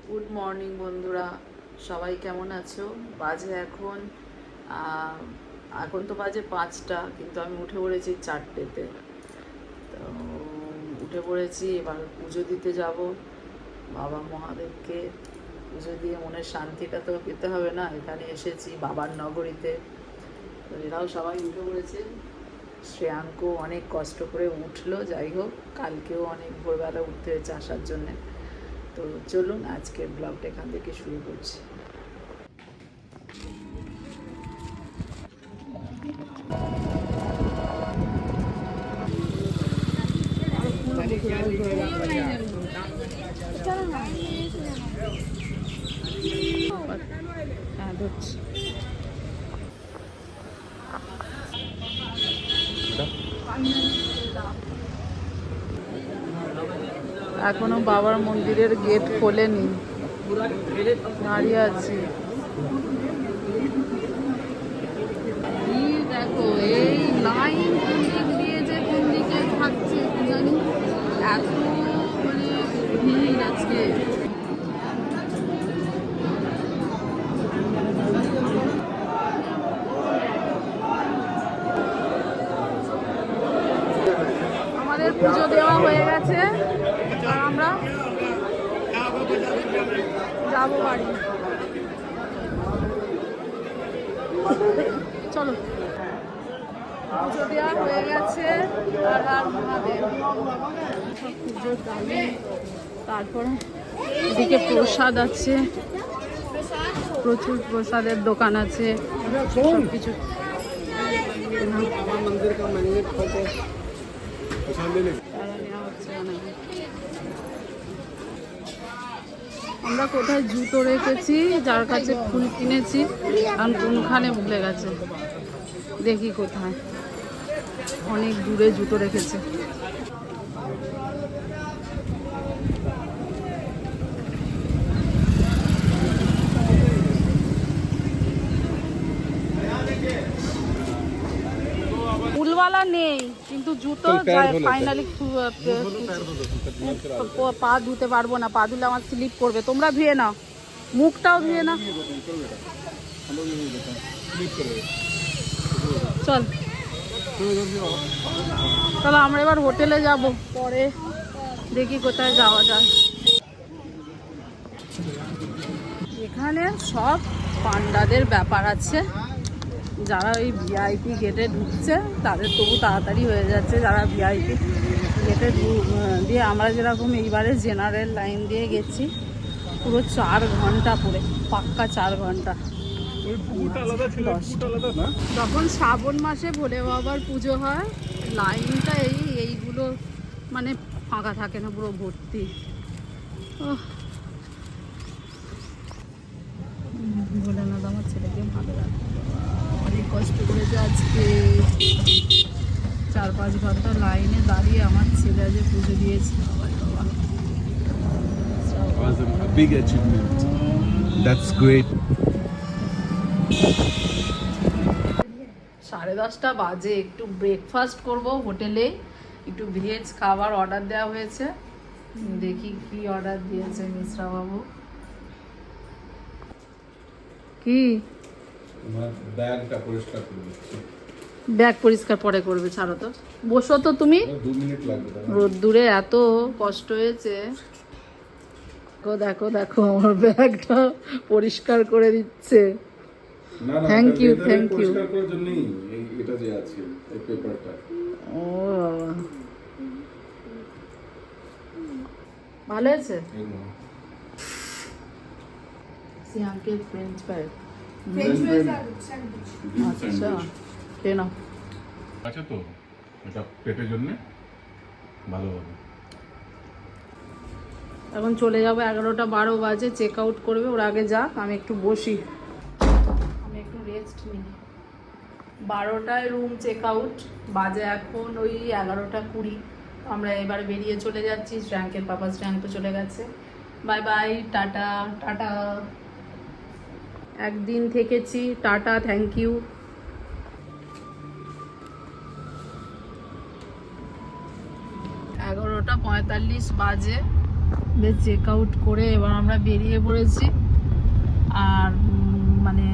Good morning বন্ধুরা, সবাই কেমন আছো? বাজে এখন তো বাজে 5টা, কিন্তু আমি উঠে পড়েছি 4টেতে। তো উঠে পড়েছি, এবার পুজো দিতে যাব বাবা মহাদেবকে। পুজো দিয়ে মনের শান্তিটা তো পেতে হবে না? এখানে এসেছি বাবার নগরীতে। তো এরাও সবাই উঠে পড়েছে। শ্রেয়াঙ্কও অনেক কষ্ট করে উঠলো, যাই হোক কালকেও অনেক ভোরবেলা উঠতে হয়েছে আসার জন্যে। তো চলুন আজকের ব্লগটা এখান থেকে শুরু করছি। হ্যাঁ ধরছি। এখনো বাবার মন্দিরের গেট খোলেনি, দাঁড়িয়ে আছি। দেখো এই লাইন কোন দিক দিয়ে যে কোন দিকে থাকছে জানি, এত মানে ভিড় আজকে। আমাদের পুজো দেওয়া হয়ে গেছে আর আমরা যাবো বাড়ি। চলো, পুজো দেওয়া হয়ে গেছে। আর মহাদেব পুজোর দাবি, তারপরে এদিকে প্রসাদ আছে, প্রচুর প্রসাদের দোকান আছে, সব কিছু। আমরা কোথায় জুতো রেখেছি, যার কাছে ফুল কিনেছি, কারণ কোনখানে ভুলে গেছে। দেখি কোথায়, অনেক দূরে জুতো রেখেছে। ফুলওয়ালা নেই, কিন্তু জুতো ফাইনালি। পা ধুতে পারবো না, পা ধুলে আমার স্লিপ করবে। তোমরা ধুয়ে নাও, মুখটাও ধুয়ে না। চল চলো, আমরা এবার হোটেলে যাব, পরে দেখি কোথায় যাওয়া যায়। এখানে সব পান্ডাদের ব্যাপার আছে। যারা ওই ভিআইপি গেটে ঢুকছে তাদের তবু তাড়াতাড়ি হয়ে যাচ্ছে। যারা ভিআইপি গেটে দিয়ে, আমরা যেরকম এইবারে জেনারেল লাইন দিয়ে গেছি, পুরো 4 ঘন্টা পরে, পাক্কা 4 ঘন্টা। যখন শ্রাবণ মাসে ভোলে বাবার পুজো হয়, লাইনটা এইগুলো মানে ফাঁকা থাকে না, পুরো ভর্তি। ভোলেনাথ আমার ছেলেকে ভালো লাগে, অনেক কষ্ট করেছে আজকে। 4-5 ঘন্টা লাইনে দাঁড়িয়ে আমার ছেলে আজ পুজো দিয়েছে। A big achievement. That's great. 10:30 বাজে, একটু ব্রেকফাস্ট করব হোটেলে। একটু ভেজ খাবার অর্ডার দেওয়া হয়েছে, দেখি কি অর্ডার দিয়েছে মিশ্রা বাবু। কি ব্যাগটা পরিষ্কার করে দিচ্ছি। ব্যাগ পরিষ্কার পরে করবে, ছাড়ো তো, বসো তো তুমি। 2 মিনিট লাগবে। রোদ্দুরে এত কষ্ট হয়েছে। দেখো দেখো আমার ব্যাগটা পরিষ্কার করে দিচ্ছে। না না, থ্যাংক ইউ থ্যাংক ইউ। পরিষ্কার করার জন্যই এটা যে আছে, এই পেপারটা। ও ভালো আছে। সিয়াঙ্কের ফ্রেঞ্চ ফ্রাই। আচ্ছা, খেয়ে নাও। আছে তো, এটা পেটের জন্য ভালো হবে। এখন চলে যাবো, 11:12 বাজে, চেক আউট করবে। ওর আগে যাক, আমি একটু বসি, আমি একটু রেস্ট নিই। 12টায় রুম চেক আউট, বাজে এখন ওই 11:20। আমরা এবার বেরিয়ে চলে যাচ্ছি। শ্রেয়াঙ্কের পাপা শ্রেয়াঙ্ক তো চলে গেছে। Bye bye, tata tata. একদিন থেকেছি, টাটা, থ্যাংক ইউ। 11:45 বাজে, চেক আউট করে এবার আমরা বেরিয়ে পড়েছি। আর মানে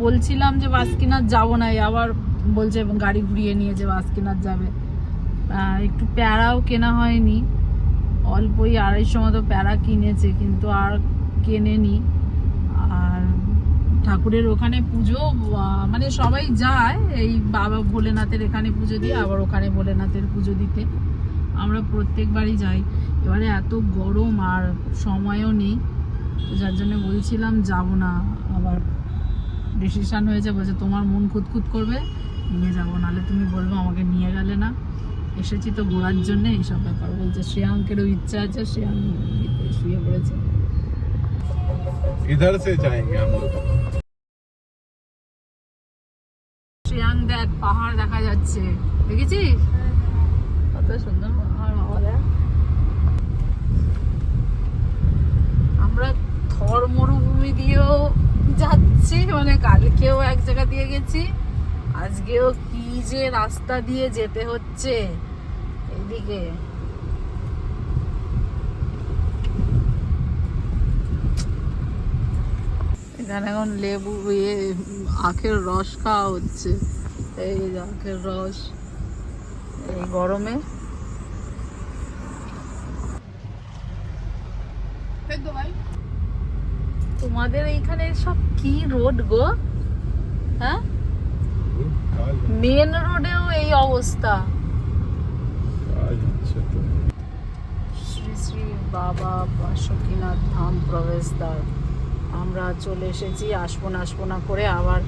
বলছিলাম যে বাসকিনাথ যাবো না, আবার বলছে গাড়ি ঘুরিয়ে নিয়েছে বাসকিনাথ যাবে। একটু প্যারাও কেনা হয়নি, অল্পই 250 মতো প্যারা কিনেছে, কিন্তু আর কেনেনি। আর ঠাকুরের ওখানে পুজো, মানে সবাই যায় এই বাবা ভোলেনাথের এখানে পুজো দিয়ে আবার ওখানে ভোলেনাথের পুজো দিতে, আমরা প্রত্যেকবারই যাই। এবারে এত গরম আর সময়ও নেই, তো যার জন্য বলছিলাম যাব না। আবার ডিসিশন হয়েছে, বলছে তোমার মন খুঁতখুত করবে নিয়ে যাবো, নাহলে তুমি বলবো আমাকে নিয়ে গেলে না, এসেছি তো ঘোরার জন্য, এইসব ব্যাপার বলছে। শ্রেয়াঙ্কেরও ইচ্ছা আছে, শ্রেয়াঙ্ক শুয়ে পড়েছে। इधर से जाएंगे हम लोग। শ্রেয়াঙ্ক দেখ পাহাড় দেখা যাচ্ছে, দেখেছিস কত সুন্দর পাহাড় বাবা দেখ। আমরা থর মরুভূমি দিয়েও যাচ্ছি, মানে কালকেও এক জায়গা দিয়ে গেছি, আজকেও কি যে রাস্তা দিয়ে যেতে হচ্ছে এইদিকে। এখানে এখন লেবু আখের রস খাওয়া হচ্ছে, এই যে আখের রস এই গরমে। তোমাদের এইখানে সব কি রোড গো? হ্যাঁ, মেন রোডেও এই অবস্থা। শ্রী শ্রী বাবা বাসুকিনাথ ধাম প্রবেশদ্বার। আমরা চলে এসেছি, আসবো না করে আবার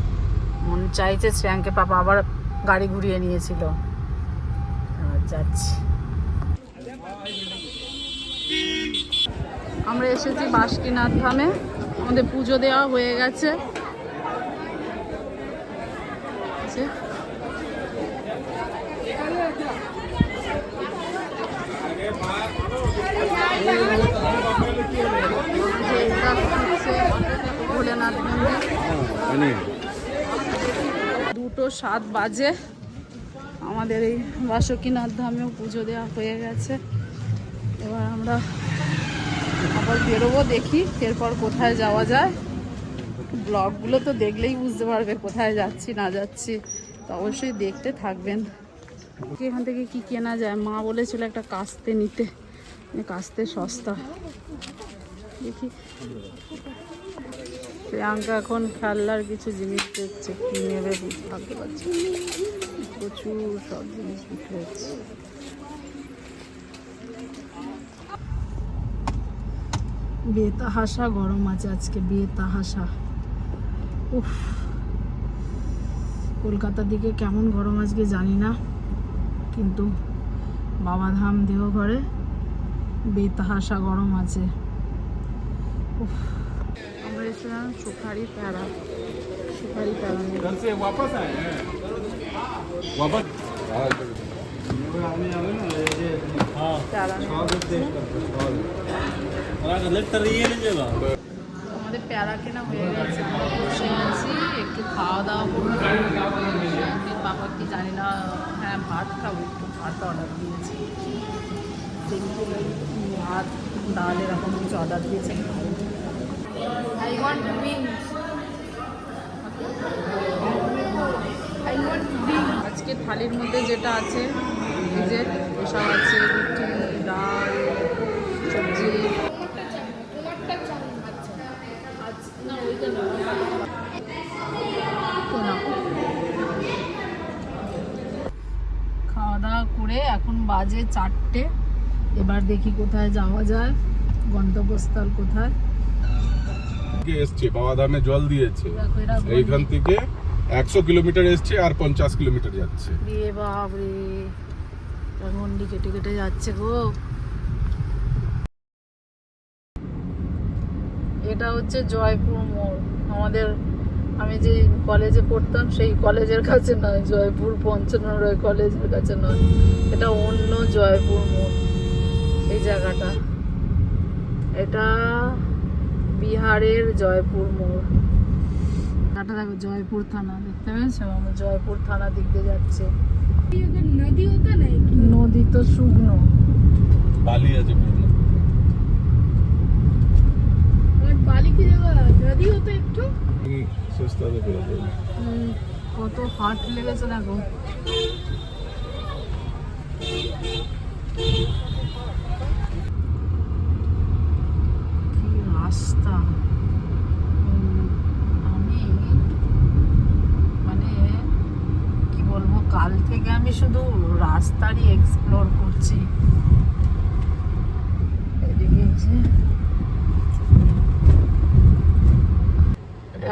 মন চাইছে। শ্রেয়াঙ্কে পাপা আবার গাড়ি ঘুরিয়ে নিয়েছিল, আর যাচ্ছি। আমরা এসেছি বাসুকিনাথ ধামে, আমাদের পুজো দেওয়া হয়ে গেছে। ভোলেনাথ মন্দির 2:07 বাজে। আমাদের এই বাসুকিনাথ ধামেও পুজো দেওয়া হয়ে গেছে। এবার আমরা আবার বেরোবো, দেখি এরপর কোথায় যাওয়া যায়। ব্লগগুলো তো দেখলেই বুঝতে পারবে কোথায় যাচ্ছি না যাচ্ছি, তো অবশ্যই দেখতে থাকবেন। এখান থেকে কি কেনা যায়, মা বলেছিল একটা কাস্তে নিতে, কাস্তে সস্তা। দেখি প্রিয়াঙ্কা এখন খেলনার কিছু জিনিস দেখছে, কি নেবে ভাবতে পারছি। প্রচুর সব জিনিস বিক্রি হচ্ছে। বেতাহাসা গরম আছে আজকে, বেতাহাসা। উফ, কলকাতার দিকে কেমন গরম আজকে জানি না, কিন্তু বাবাধাম দেওঘরে বেতাহাসা গরম আছে। উফ, আমরা এসেছিলাম সুপারি প্যারা নিয়ে। वापस आए हैं वापस আমাদের প্যারা কেনা হয়ে গেছে, আমরা বসে আছি, একটু খাওয়া দাওয়া করবো। বাবা কি জানি না, হ্যাঁ ভাত খাবো, একটু ভাত অর্ডার দিয়েছি। ভাত ডাল এরকম কিছু অর্ডার দিয়েছে। আজকে থালির মধ্যে যেটা আছে, এই যে এসব আছে, রুটি, ডাল, সবজি। খাওয়া দাওয়া করে এখন বাজে 4টে। এবার দেখি কোথায় যাওয়া যায়, গন্তব্যস্থল কোথায়। এসছে বাবাধামে জল দিয়েছে, এইখান থেকে 100 কিলোমিটার এসছে আর 50 কিলোমিটার যাচ্ছে। এ বাপরে, গন্ডি কেটে কেটে যাচ্ছে গো। এটা হচ্ছে জয়পুর মোড়। আমাদের, আমি যে কলেজে পড়তাম সেই কলেজের কাছে নয়, জয়পুর পঞ্চনরয় কলেজের কাছে নয়, এটা অন্য জয়পুর মোড়। এই জায়গাটা, এটা বিহারের জয়পুর মোড়। এটা দেখো জয়পুর থানা, দেখতে পেয়েছো? আমরা জয়পুর থানা দিক দিয়ে যাচ্ছে। নদী তো শুকনো, বালি আছে। তো একটু। তুমি সস্তাতে পেয়ে যাবে। কত হাট লেগেছে দেখো। কি রাস্তা। আমি মানে কি বলবো, কাল থেকে আমি শুধু রাস্তারই এক্সপ্লোর করছি। এদিকে যে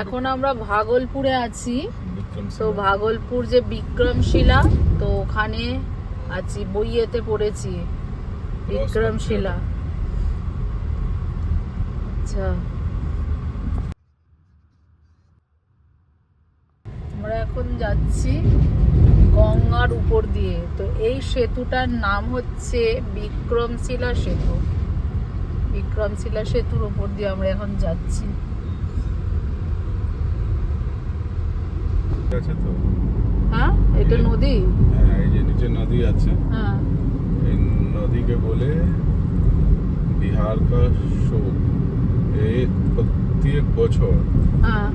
এখন আমরা ভাগলপুরে আছি। তো ভাগলপুর যে বিক্রমশিলা, তো ওখানে আছি, বইয়েতে পড়েছি বিক্রমশিলা। আচ্ছা, আমরা এখন যাচ্ছি গঙ্গার উপর দিয়ে। তো এই সেতুটার নাম হচ্ছে বিক্রমশিলা সেতু। বিক্রমশিলা সেতুর উপর দিয়ে আমরা এখন যাচ্ছি। আছে তো? হ্যাঁ, এটা নদী। হ্যাঁ, এই যে নিচে নদী আছে। হ্যাঁ, এই নদীকে বলে বিহার কা শোক। এই প্রত্যেক বছর হ্যাঁ।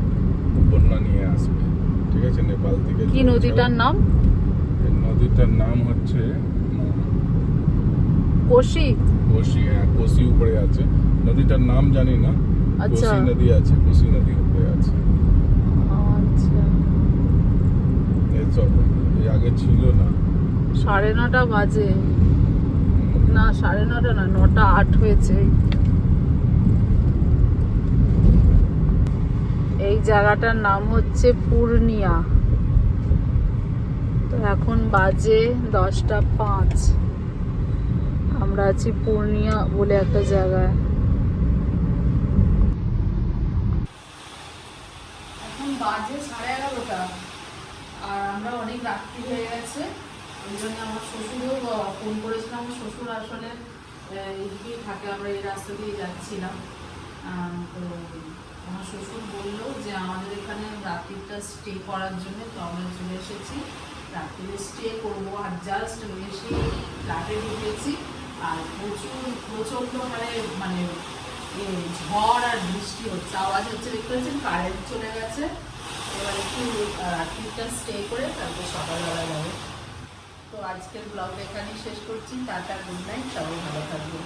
বন্যা নিয়ে আসবে, ঠিক আছে, নেপাল থেকে। কি নদীটার নাম? এই নদীটার নাম হচ্ছে কোশি। কোশি। হ্যাঁ, কোশি উপরে আছে। নদীটার নাম জানি না। আচ্ছা। কোশি নদী আছে, কোশি নদী উপরে আছে। আচ্ছা, এইসব এই আগে ছিল না। 9:30 বাজে। না, 9:30 না, 9:08 হয়েছে। এই জায়গাটার নাম হচ্ছে পূর্ণিয়া। তো এখন বাজে 10:05। আমরা আছি পূর্ণিয়া বলে একটা জায়গায়। এখন বাজে 11:30, আর আমরা অনেক রাত্রি হয়ে গেছে। ওই জন্য আমার শ্বশুরও ফোন করেছিল। আমার শ্বশুর আসলে এইদিকেই থাকে, আমরা এই রাস্তা দিয়ে যাচ্ছিলাম। তো আমার শ্বশুর বললো যে আমাদের এখানে রাত্রিটা স্টে করার জন্য। তো আমরা চলে এসেছি, রাত্রিরে স্টে করবো। আর জাস্ট এসে ফ্ল্যাটে ঢুকেছি, আর প্রচণ্ড হারে মানে ঝড় আর বৃষ্টি হচ্ছে, আওয়াজ হচ্ছে, দেখতে পাচ্ছেন কারেন্ট চলে গেছে। এবার একটু রাত্রিটা স্টে করে তারপর সকালবেলা যাবো। তো আজকের ব্লগ এখানেই শেষ করছি। টাটা, গুড নাইট, সবাই ভালো থাকবে।